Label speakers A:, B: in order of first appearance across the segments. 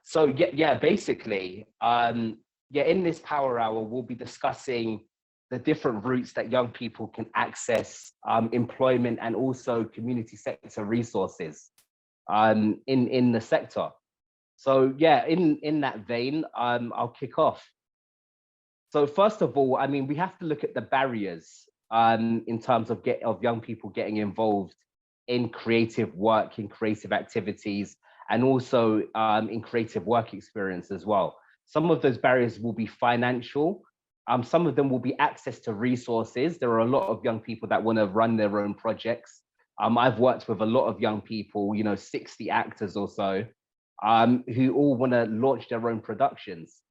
A: So yeah, basically, yeah, in this Power Hour, we'll be discussing the different routes that young people can access employment and also community sector resources in the sector. So yeah, in that vein, I'll kick off. So first of all, I mean, we have to look at the barriers in terms of young people getting involved in creative work, in creative activities, and also in creative work experience as well. Some of those barriers will be financial. Some of them will be access to resources. There are a lot of young people that want to run their own projects. I've worked with a lot of young people, 60 actors or so, who all want to launch their own productions.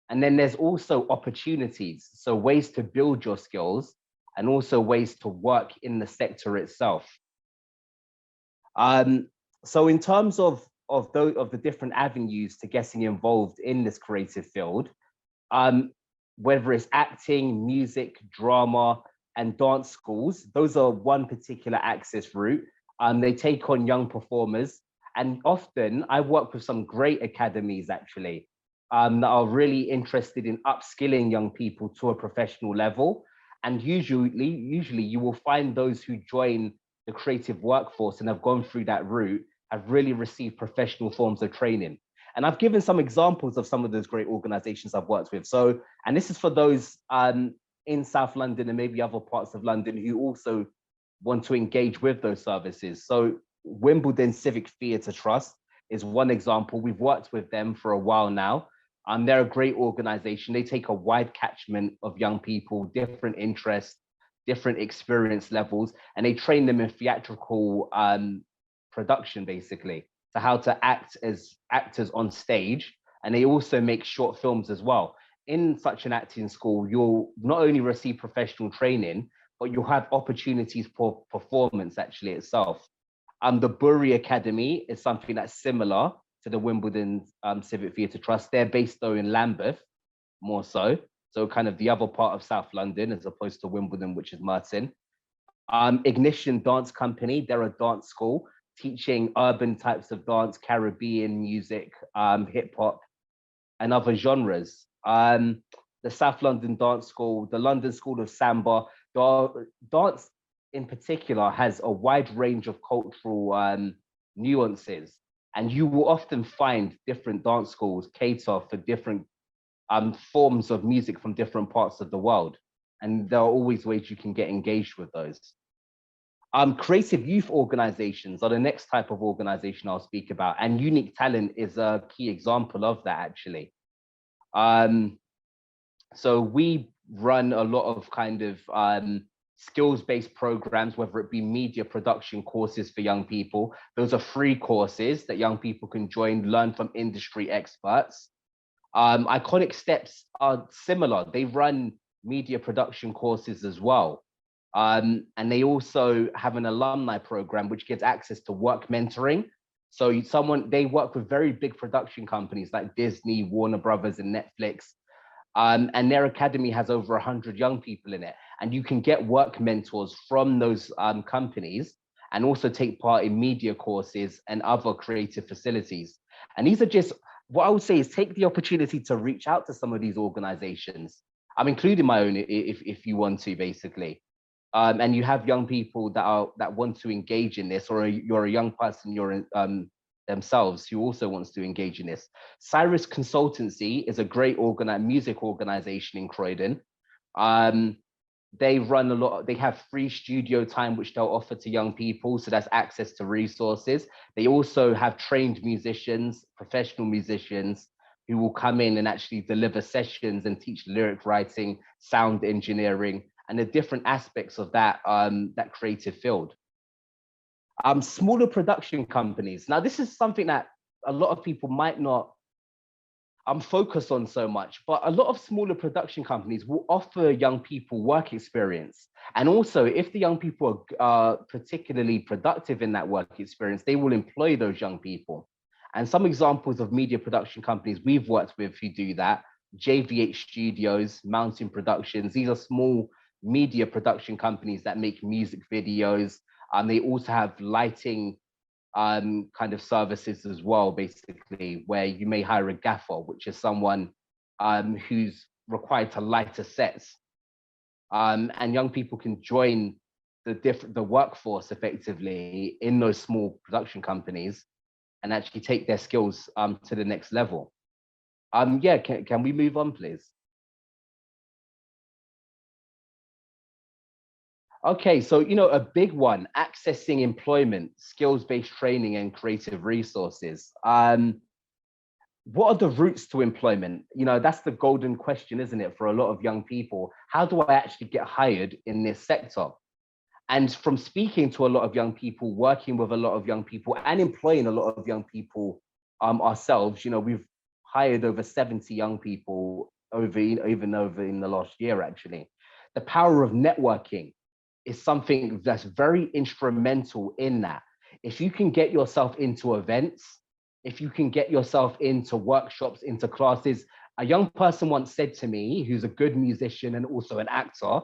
A: And then there's also opportunities, so ways to build your skills and also ways to work in the sector itself. So in terms of the different avenues to getting involved in this creative field, whether it's acting, music, drama, and dance schools, those are one particular access route. They take on young performers, and often I work with some great academies actually that are really interested in upskilling young people to a professional level. And usually you will find those who join the creative workforce and have gone through that route have really received professional forms of training. And I've given some examples of some of those great organizations I've worked with. So, and this is for those in South London and maybe other parts of London who also want to engage with those services. So Wimbledon Civic Theatre Trust is one example. We've worked with them for a while now. They're a great organization. They take a wide catchment of young people, different interests, different experience levels, and they train them in theatrical production, basically, so how to act as actors on stage. And they also make short films as well. In such an acting school, you'll not only receive professional training, but you'll have opportunities for performance actually itself. The Bury Academy is something that's similar to the Wimbledon Civic Theatre Trust. They're based though in Lambeth, more so. So kind of the other part of South London as opposed to Wimbledon, which is Merton. Ignition Dance Company, they're a dance school teaching urban types of dance, Caribbean music, hip hop, and other genres. The South London Dance School, the London School of Samba, dance in particular has a wide range of cultural nuances. And you will often find different dance schools cater for different forms of music from different parts of the world. And there are always ways you can get engaged with those. Creative youth organizations are the next type of organization I'll speak about. And Unique Talent is a key example of that, actually. So we run a lot of kind of skills-based programs, whether it be media production courses for young people. Those are free courses that young people can join, learn from industry experts. Iconic Steps are similar. They run media production courses as well. And they also have an alumni program, which gives access to work mentoring. So they work with very big production companies like Disney, Warner Brothers, and Netflix. And their academy has over 100 young people in it. And you can get work mentors from those companies and also take part in media courses and other creative facilities. And these are just, what I would say is take the opportunity to reach out to some of these organizations. I'm including my own if you want to, basically. And you have young people that want to engage in this, or you're a young person, themselves who also wants to engage in this. Cyrus Consultancy is a great music organization in Croydon. They run they have free studio time, which they'll offer to young people. So that's access to resources. They also have trained musicians, professional musicians, who will come in and actually deliver sessions and teach lyric writing, sound engineering, and the different aspects of that, that creative field. Smaller production companies. Now, this is something that a lot of people might not focus on so much, but a lot of smaller production companies will offer young people work experience. And also, if the young people are particularly productive in that work experience, they will employ those young people. And some examples of media production companies we've worked with who do that: JVH Studios, Mountain Productions. These are small media production companies that make music videos. They also have lighting kind of services as well, basically, where you may hire a gaffer, which is someone who's required to light a sets. And young people can join the workforce effectively in those small production companies and actually take their skills to the next level. Yeah, can we move on, please? Okay, so a big one, accessing employment, skills-based training, and creative resources. What are the routes to employment? That's the golden question, isn't it, for a lot of young people? How do I actually get hired in this sector? And from speaking to a lot of young people, working with a lot of young people, and employing a lot of young people ourselves, we've hired over 70 young people over in the last year, actually. The power of networking is something that's very instrumental in that. If you can get yourself into events, if you can get yourself into workshops, into classes, a young person once said to me, who's a good musician and also an actor,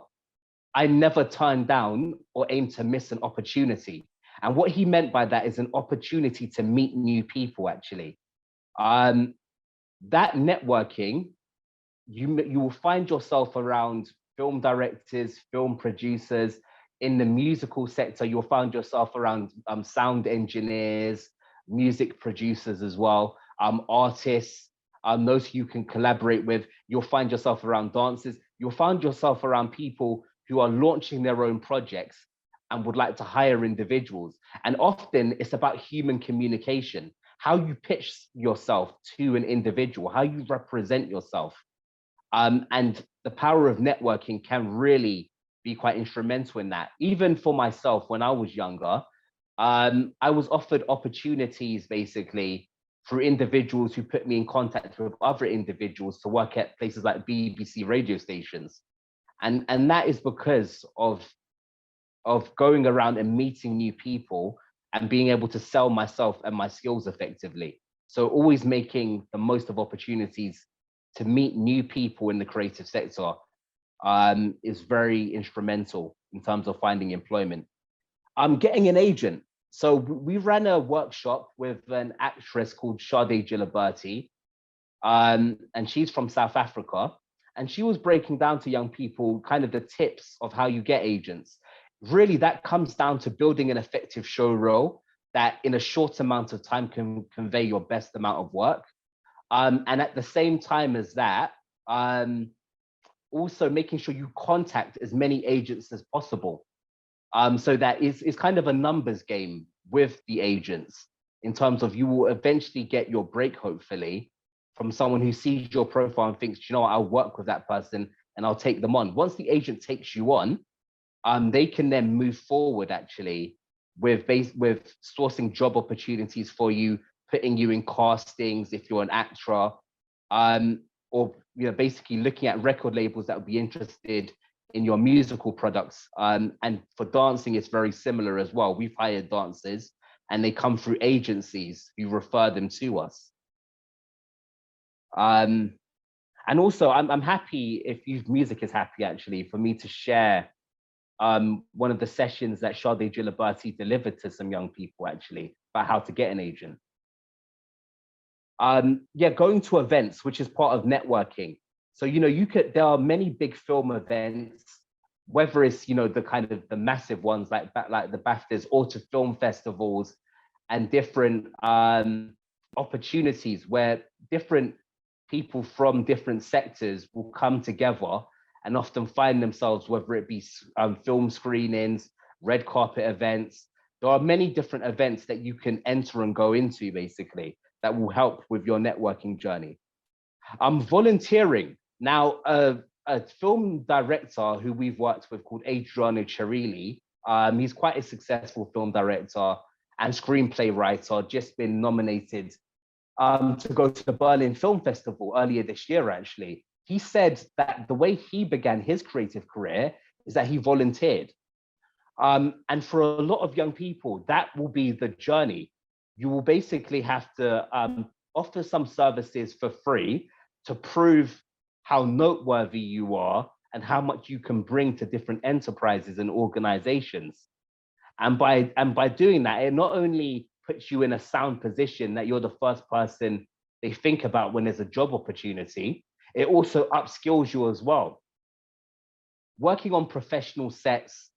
A: I never turn down or aim to miss an opportunity. And what he meant by that is an opportunity to meet new people, actually. That networking, you will find yourself around film directors, film producers. In the musical sector, you'll find yourself around sound engineers, music producers as well, artists, those who you can collaborate with. You'll find yourself around dancers. You'll find yourself around people who are launching their own projects and would like to hire individuals. And often it's about human communication, how you pitch yourself to an individual, how you represent yourself. And the power of networking can really be quite instrumental in that. Even for myself, when I was younger, I was offered opportunities basically through individuals who put me in contact with other individuals to work at places like BBC radio stations. And that is because of going around and meeting new people and being able to sell myself and my skills effectively. So always making the most of opportunities to meet new people in the creative sector is very instrumental in terms of finding employment. Getting an agent. So we ran a workshop with an actress called Sade Giliberti, and she's from South Africa. And she was breaking down to young people kind of the tips of how you get agents. Really, that comes down to building an effective show reel that in a short amount of time can convey your best amount of work. And at the same time as that, also making sure you contact as many agents as possible. So that is kind of a numbers game with the agents in terms of you will eventually get your break, hopefully, from someone who sees your profile and thinks, you know what, I'll work with that person and I'll take them on. Once the agent takes you on, they can then move forward actually with sourcing job opportunities for you, putting you in castings if you're an actor, or basically looking at record labels that would be interested in your musical products. And for dancing, it's very similar as well. We've hired dancers and they come through agencies who refer them to us. And also, I'm happy if Youth Music is happy actually for me to share one of the sessions that Sade Giliberti delivered to some young people actually about how to get an agent. Yeah, going to events, which is part of networking. So, there are many big film events, whether it's, the kind of the massive ones like the BAFTAs or to film festivals and different opportunities where different people from different sectors will come together and often find themselves, whether it be film screenings, red carpet events. There are many different events that you can enter and go into basically that will help with your networking journey. Volunteering. Now, a film director who we've worked with called Adriano Cerilli, he's quite a successful film director and screenplay writer, just been nominated to go to the Berlin Film Festival earlier this year, actually. He said that the way he began his creative career is that he volunteered. And for a lot of young people, that will be the journey. You will basically have to offer some services for free to prove how noteworthy you are and how much you can bring to different enterprises and organizations. And by doing that, it not only puts you in a sound position that you're the first person they think about when there's a job opportunity. It also upskills you as well. Working on professional sets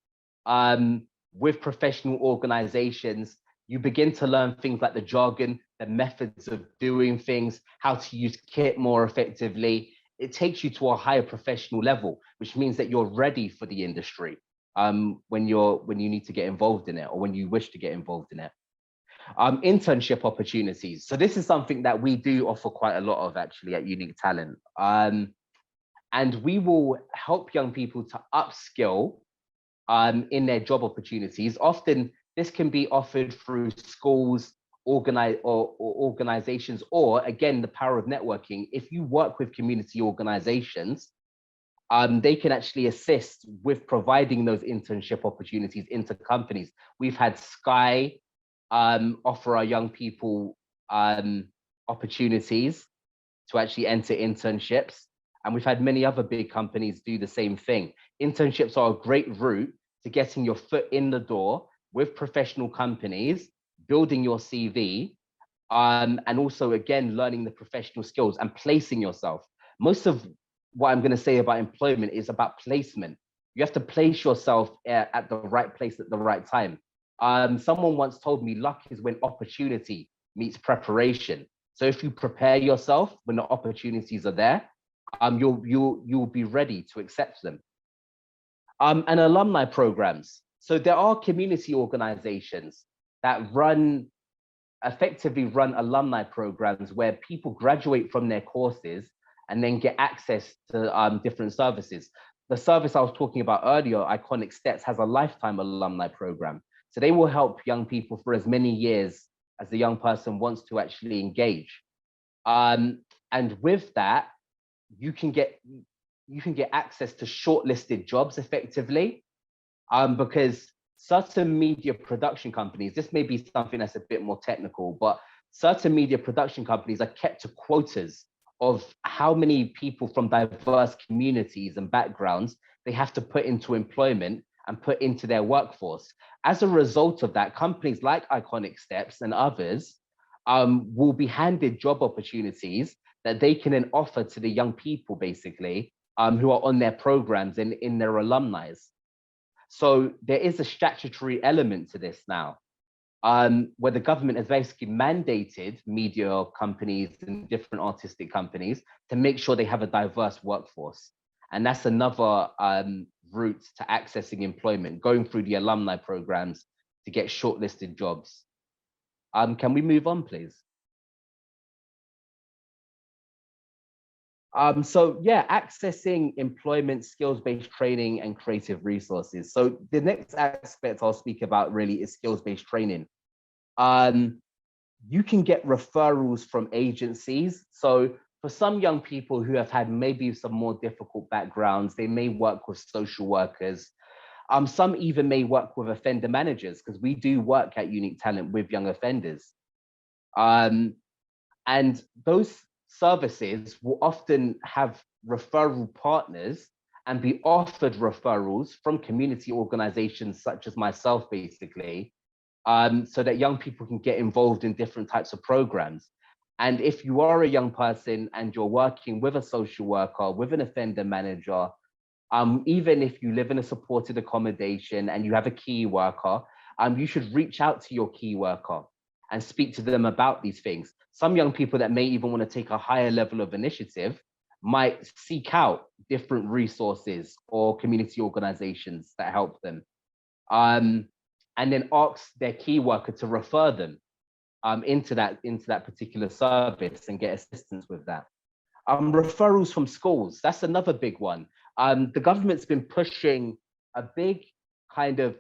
A: with professional organizations, you begin to learn things like the jargon, the methods of doing things, how to use kit more effectively. It takes you to a higher professional level, which means that you're ready for the industry when you need to get involved in it, or when you wish to get involved in it. Internship opportunities. So this is something that we do offer quite a lot of actually at Unique Talent. And we will help young people to upskill in their job opportunities. Often this can be offered through schools, organizations, or again, the power of networking. If you work with community organizations, they can actually assist with providing those internship opportunities into companies. We've had Sky offer our young people opportunities to actually enter internships. And we've had many other big companies do the same thing. Internships are a great route to getting your foot in the door with professional companies, building your CV, and also, again, learning the professional skills and placing yourself. Most of what I'm going to say about employment is about placement. You have to place yourself at the right place at the right time. Someone once told me, luck is when opportunity meets preparation. So if you prepare yourself when the opportunities are there, you'll be ready to accept them. And alumni programs. So there are community organizations that effectively run alumni programs where people graduate from their courses and then get access to different services. The service I was talking about earlier, Iconic Steps, has a lifetime alumni program. So they will help young people for as many years as the young person wants to actually engage. And with that, you can get access to shortlisted jobs effectively, because certain media production companies, this may be something that's a bit more technical, but certain media production companies are kept to quotas of how many people from diverse communities and backgrounds they have to put into employment and put into their workforce. As a result of that, companies like Iconic Steps and others will be handed job opportunities that they can then offer to the young people, basically, who are on their programs and in their alumni. So there is a statutory element to this now, where the government has basically mandated media companies and different artistic companies to make sure they have a diverse workforce. And that's another route to accessing employment, going through the alumni programs to get shortlisted jobs. Can we move on, please? So yeah, accessing employment, skills-based training, and creative resources. So the next aspect I'll speak about really is skills-based training. You can get referrals from agencies. So for some young people who have had maybe some more difficult backgrounds, they may work with social workers. Some even may work with offender managers, because we do work at Unique Talent with young offenders. And those services will often have referral partners and be offered referrals from community organizations such as myself, basically, so that young people can get involved in different types of programs. And if you are a young person and you're working with a social worker, with an offender manager, even if you live in a supported accommodation and you have a key worker, you should reach out to your key worker and speak to them about these things. Some young people that may even want to take a higher level of initiative might seek out different resources or community organizations that help them, and then ask their key worker to refer them into that particular service and get assistance with that. Referrals from schools, that's another big one. The government's been pushing a big kind of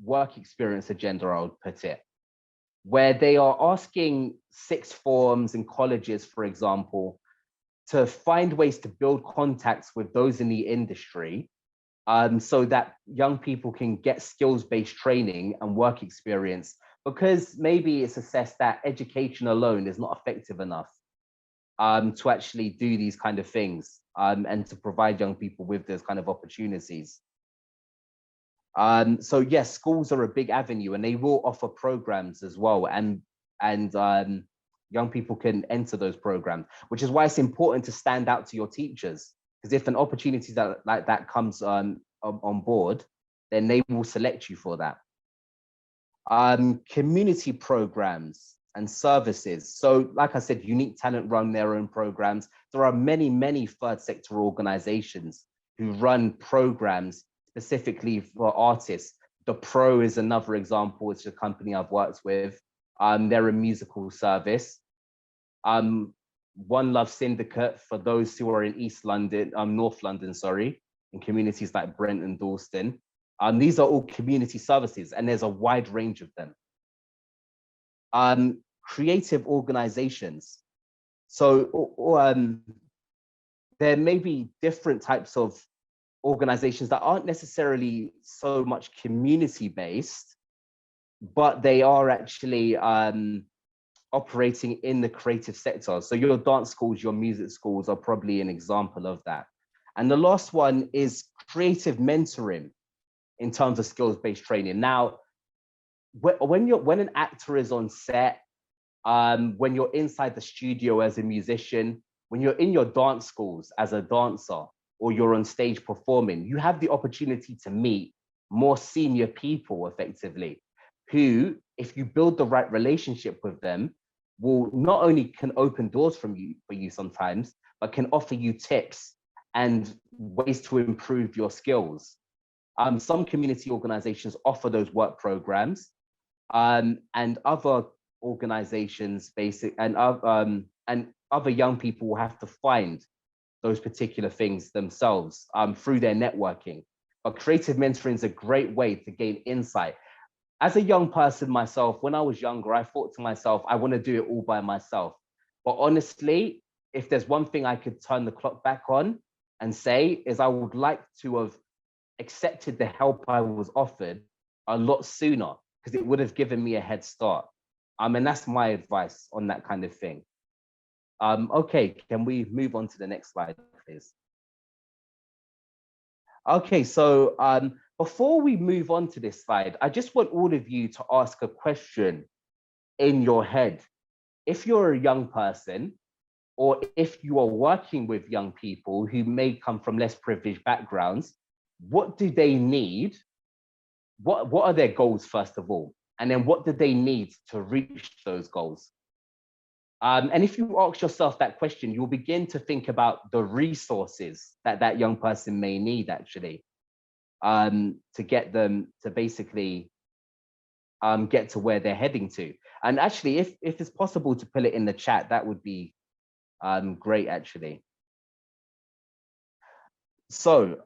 A: work experience agenda, I would put it, where they are asking sixth forms and colleges, for example, to find ways to build contacts with those in the industry, so that young people can get skills-based training and work experience, because maybe it's assessed that education alone is not effective enough to actually do these kind of things and to provide young people with those kind of opportunities. So yes, schools are a big avenue, and they will offer programs as well, and young people can enter those programs, which is why it's important to stand out to your teachers, because if an opportunity like that comes on board, then they will select you for that. Community programs and services. So like I said, Unique Talent run their own programs. There are many third sector organizations who run programs specifically for artists. The Pro is another example. It's a company I've worked with. They're a musical service. One Love Syndicate, for those who are in East London, North London, sorry, in communities like Brent and Dalston. These are all community services, and there's a wide range of them. Creative organizations. So there may be different types of organizations that aren't necessarily so much community-based, but they are actually operating in the creative sector. So your dance schools, your music schools are probably an example of that. And the last one is creative mentoring in terms of skills-based training. Now, when an actor is on set, when you're inside the studio as a musician, when you're in your dance schools as a dancer, or you're on stage performing, you have the opportunity to meet more senior people effectively, who, if you build the right relationship with them, will not only can open doors for you sometimes, but can offer you tips and ways to improve your skills. Some community organizations offer those work programs, and other organizations and other young people will have to find those particular things themselves through their networking. But creative mentoring is a great way to gain insight. As a young person myself, when I was younger, I thought to myself, I want to do it all by myself. But honestly, if there's one thing I could turn the clock back on and say, is I would like to have accepted the help I was offered a lot sooner, because it would have given me a head start. And that's my advice on that kind of thing. Okay, can we move on to the next slide, please? Okay, so before we move on to this slide, I just want all of you to ask a question in your head. If you're a young person, or if you are working with young people who may come from less privileged backgrounds, what do they need? What are their goals, first of all? And then what do they need to reach those goals? And if you ask yourself that question, you'll begin to think about the resources that that young person may need, actually, to get them to basically get to where they're heading to. And actually, if it's possible to put it in the chat, that would be great, actually. So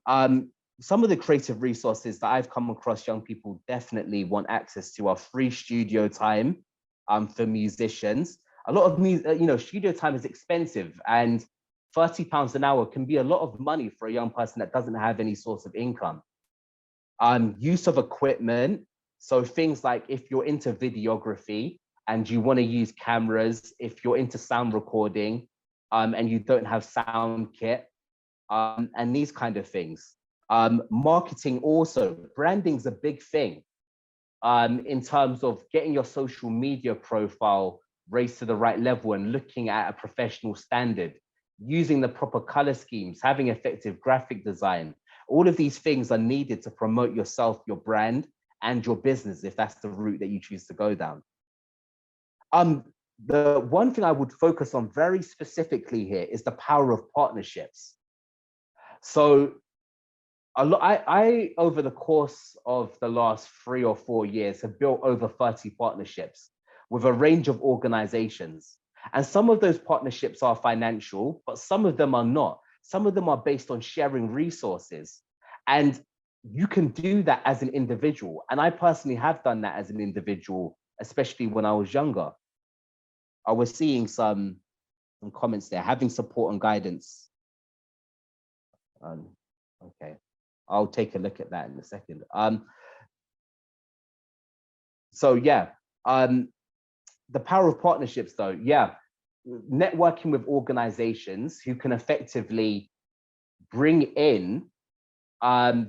A: some of the creative resources that I've come across young people definitely want access to are free studio time for musicians. A lot of studio time is expensive, and £30 an hour can be a lot of money for a young person that doesn't have any source of income. Use of equipment. So things like if you're into videography and you want to use cameras, if you're into sound recording and you don't have sound kit, and these kind of things. Marketing also, branding's a big thing in terms of getting your social media profile raised to the right level and looking at a professional standard, using the proper color schemes, having effective graphic design. All of these things are needed to promote yourself, your brand, and your business, if that's the route that you choose to go down. The one thing I would focus on very specifically here is the power of partnerships. So I over the course of the last 3 or 4 years, have built over 30 partnerships with a range of organizations. And some of those partnerships are financial, but some of them are not. Some of them are based on sharing resources. And you can do that as an individual. And I personally have done that as an individual, especially when I was younger. I was seeing some comments there, having support and guidance. Okay, I'll take a look at that in a second. So yeah, the power of partnerships though, yeah. Networking with organizations who can effectively bring in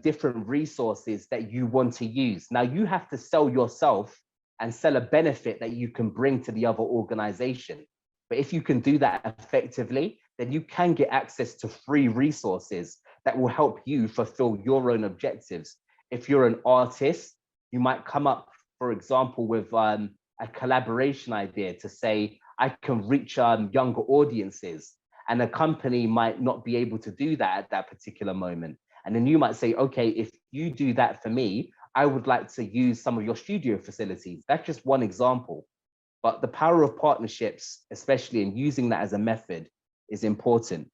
A: different resources that you want to use. Now you have to sell yourself and sell a benefit that you can bring to the other organization. But if you can do that effectively, then you can get access to free resources that will help you fulfill your own objectives. If you're an artist, you might come up, for example, with a collaboration idea to say, I can reach younger audiences, and a company might not be able to do that at that particular moment. And then you might say, okay, if you do that for me, I would like to use some of your studio facilities. That's just one example. But the power of partnerships, especially in using that as a method, is important.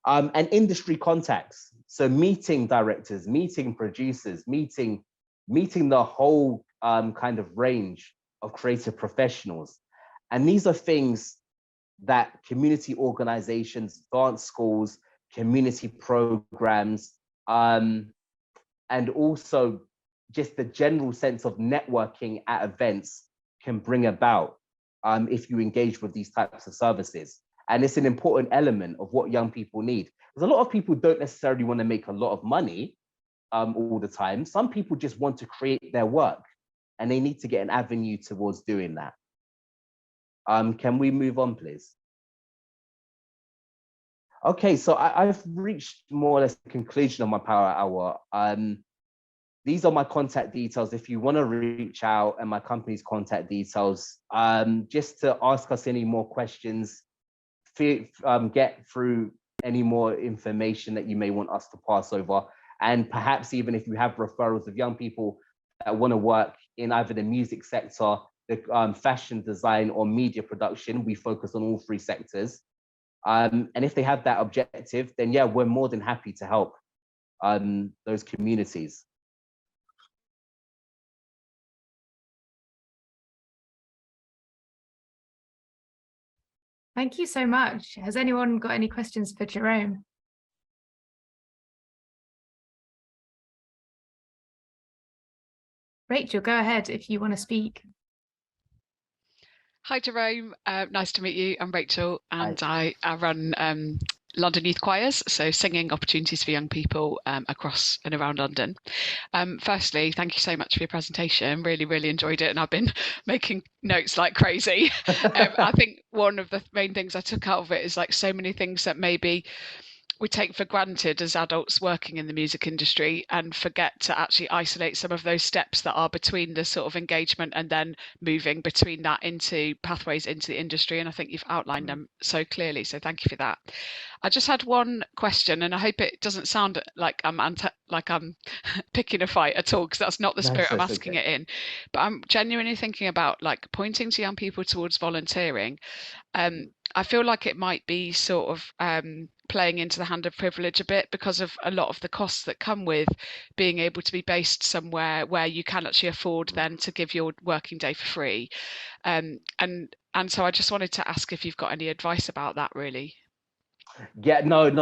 A: And industry contacts. So meeting directors, meeting producers, meeting the whole kind of range of creative professionals. And these are things that community organizations, dance schools, community programs, and also just the general sense of networking at events can bring about if you engage with these types of services. And it's an important element of what young people need. Because a lot of people don't necessarily want to make a lot of money all the time. Some people just want to create their work, and they need to get an avenue towards doing that. Can we move on, please? Okay, so I've reached more or less the conclusion of my power hour. These are my contact details if you want to reach out, and my company's contact details. Just to ask us any more questions, get through any more information that you may want us to pass over. And perhaps even if you have referrals of young people that want to work in either the music sector, the fashion design, or media production, we focus on all three sectors. And if they have that objective, then yeah, we're more than happy to help those communities.
B: Thank you so much. Has anyone got any questions for Jerome? Rachel, go ahead if you want to speak.
C: Hi, Jerome. Nice to meet you. I'm Rachel, and I run London Youth Choirs, so singing opportunities for young people across and around London. Firstly, thank you so much for your presentation. Really, really enjoyed it, and I've been making notes like crazy. I think one of the main things I took out of it is like so many things that maybe we take for granted as adults working in the music industry, and forget to actually isolate some of those steps that are between the sort of engagement and then moving between that into pathways into the industry. And I think you've outlined them so clearly. So thank you for that. I just had one question, and I hope it doesn't sound like I'm picking a fight at all, because that's not the spirit I'm asking it in. But I'm genuinely thinking about like pointing to young people towards volunteering. I feel like it might be sort of playing into the hand of privilege a bit, because of a lot of the costs that come with being able to be based somewhere where you can actually afford then to give your working day for free. And so I just wanted to ask if you've got any advice about that, really.
A: Yeah, no, do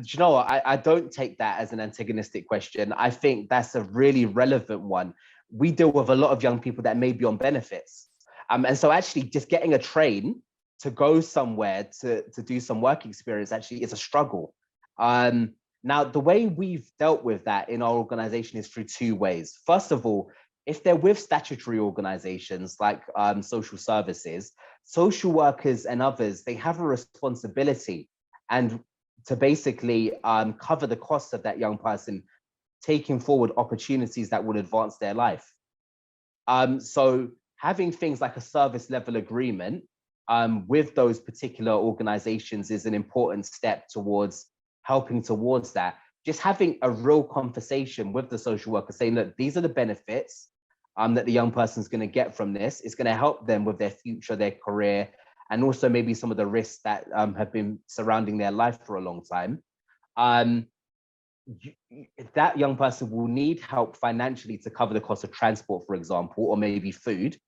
A: you know what? I don't take that as an antagonistic question. I think that's a really relevant one. We deal with a lot of young people that may be on benefits. And so actually just getting a train to go somewhere to do some work experience actually is a struggle. Now, the way we've dealt with that in our organization is through two ways. First of all, if they're with statutory organizations like social services, social workers and others, they have a responsibility and to basically cover the cost of that young person taking forward opportunities that would advance their life. So having things like a service level agreement with those particular organizations is an important step towards helping towards that. Just having a real conversation with the social worker saying, look, these are the benefits that the young person's going to get from this. It's going to help them with their future, their career, and also maybe some of the risks that have been surrounding their life for a long time. That young person will need help financially to cover the cost of transport, for example, or maybe food.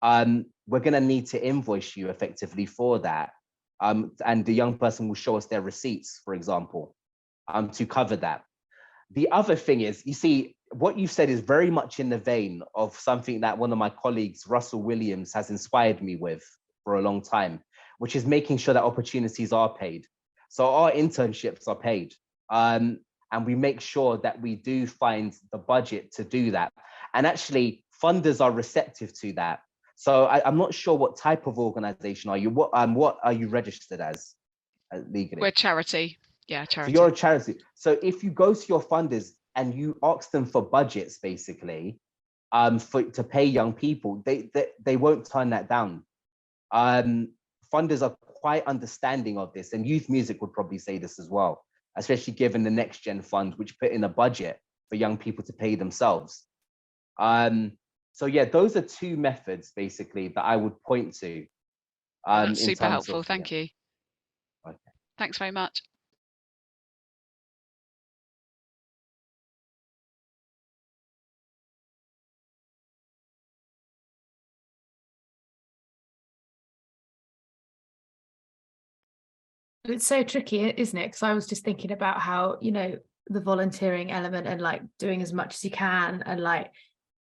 A: We're going to need to invoice you effectively for that. And the young person will show us their receipts, for example, to cover that. The other thing is, you see, what you've said is very much in the vein of something that one of my colleagues, Russell Williams, has inspired me with for a long time, which is making sure that opportunities are paid. So our internships are paid. And and we make sure that we do find the budget to do that. And actually, funders are receptive to that. So I'm not sure what type of organization are you? What are you registered as legally?
C: We're charity. Yeah,
A: So
C: charity.
A: you're a charity. So if you go to your funders and you ask them for budgets, basically, to pay young people, they won't turn that down. Funders are quite understanding of this, and Youth Music would probably say this as well, especially given the Next Gen Fund, which put in a budget for young people to pay themselves. So yeah, those are two methods basically that I would point to.
C: That's super helpful. Thank you.
A: Okay.
C: Thanks very much.
B: It's so tricky, isn't it? Because I was just thinking about how, you know, the volunteering element and like doing as much as you can and like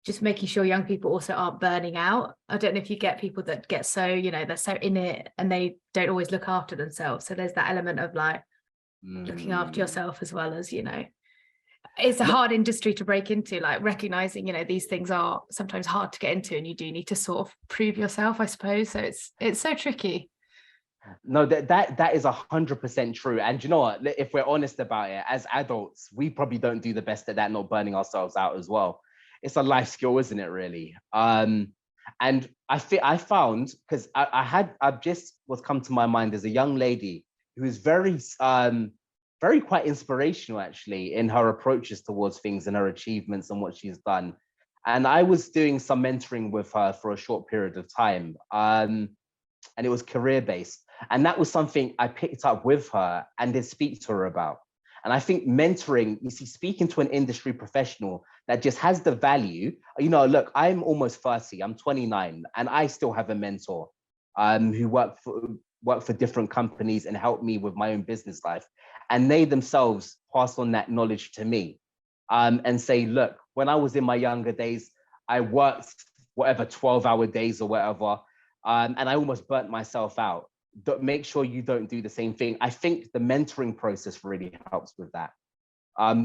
B: just making sure young people also aren't burning out. I don't know if you get people that get so, you know, they're so in it and they don't always look after themselves. So there's that element of like looking after yourself as well as, you know, it's a hard industry to break into, like recognizing, you know, these things are sometimes hard to get into and you do need to sort of prove yourself, I suppose. So it's so tricky.
A: No, that is 100% true. And you know what? If we're honest about it, as adults, we probably don't do the best at that, not burning ourselves out as well. It's a life skill, isn't it? Really. And I found, because I've just what's come to my mind is a young lady who is very quite inspirational actually in her approaches towards things and her achievements and what she's done. And I was doing some mentoring with her for a short period of time. And it was career-based. And that was something I picked up with her and did speak to her about. And I think mentoring, you see, speaking to an industry professional that just has the value, you know, look, I'm almost 30, I'm 29, and I still have a mentor who work for different companies and help me with my own business life. And they themselves pass on that knowledge to me and say, look, when I was in my younger days, I worked whatever 12-hour days or whatever, and I almost burnt myself out. Make sure you don't do the same thing. I think the mentoring process really helps with that.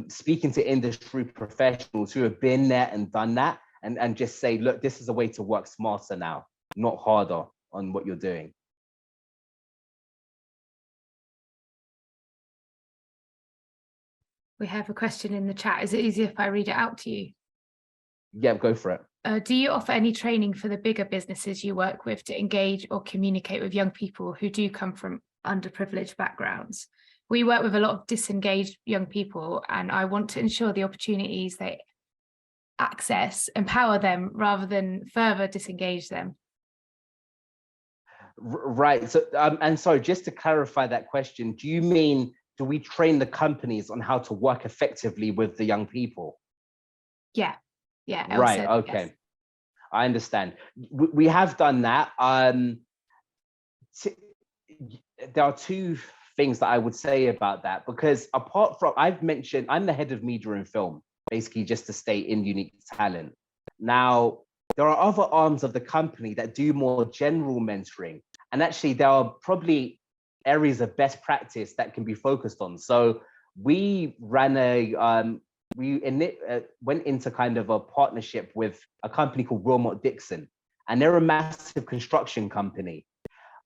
A: Speaking to industry professionals who have been there and done that, and just say, look, this is a way to work smarter now, not harder on what you're doing.
B: We have a question in the chat. Is it easy if I read it out to you?
A: Yeah, go for it.
B: Do you offer any training for the bigger businesses you work with to engage or communicate with young people who do come from underprivileged backgrounds? We work with a lot of disengaged young people, and I want to ensure the opportunities they access empower them rather than further disengage them.
A: Right. So, and sorry, just to clarify that question, do you mean, do we train the companies on how to work effectively with the young people?
B: Yeah. Yeah.
A: Right. Okay. Yes. I understand. We have done that. There are two things that I would say about that, because apart from, I've mentioned, I'm the head of media and film, basically just to stay in Unique Talent. Now, there are other arms of the company that do more general mentoring. And actually, there are probably areas of best practice that can be focused on. So we ran went into kind of a partnership with a company called Wilmot Dixon, and they're a massive construction company.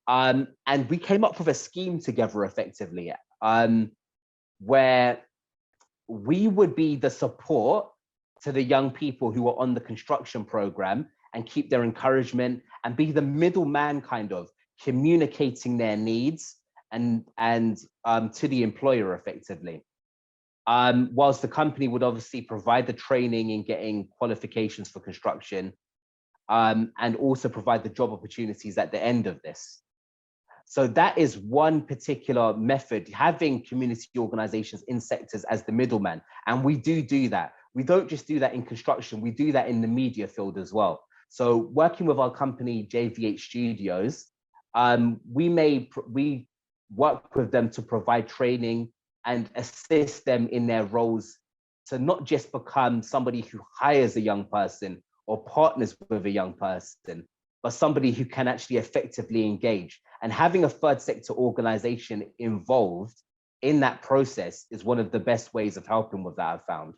A: And we came up with a scheme together effectively, where we would be the support to the young people who are on the construction program and keep their encouragement and be the middleman, kind of communicating their needs and to the employer effectively. Whilst the company would obviously provide the training in getting qualifications for construction, and also provide the job opportunities at the end of this. So that is one particular method, having community organizations in sectors as the middleman. And we do that. We don't just do that in construction, we do that in the media field as well. So working with our company, JVH Studios, we work with them to provide training and assist them in their roles to not just become somebody who hires a young person or partners with a young person, but somebody who can actually effectively engage. And having a third sector organization involved in that process is one of the best ways of helping with that, I've found.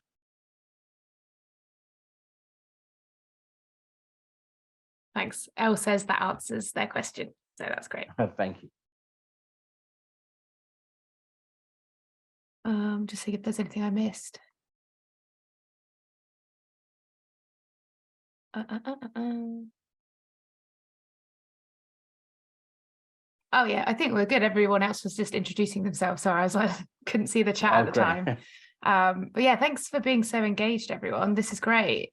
B: Thanks. Elle says that answers their question. So that's great.
A: Thank you.
B: Just see if there's anything I missed. Oh yeah, I think we're good. Everyone else was just introducing themselves. Sorry, I couldn't see the chat at the time. But yeah, thanks for being so engaged, everyone. This is great.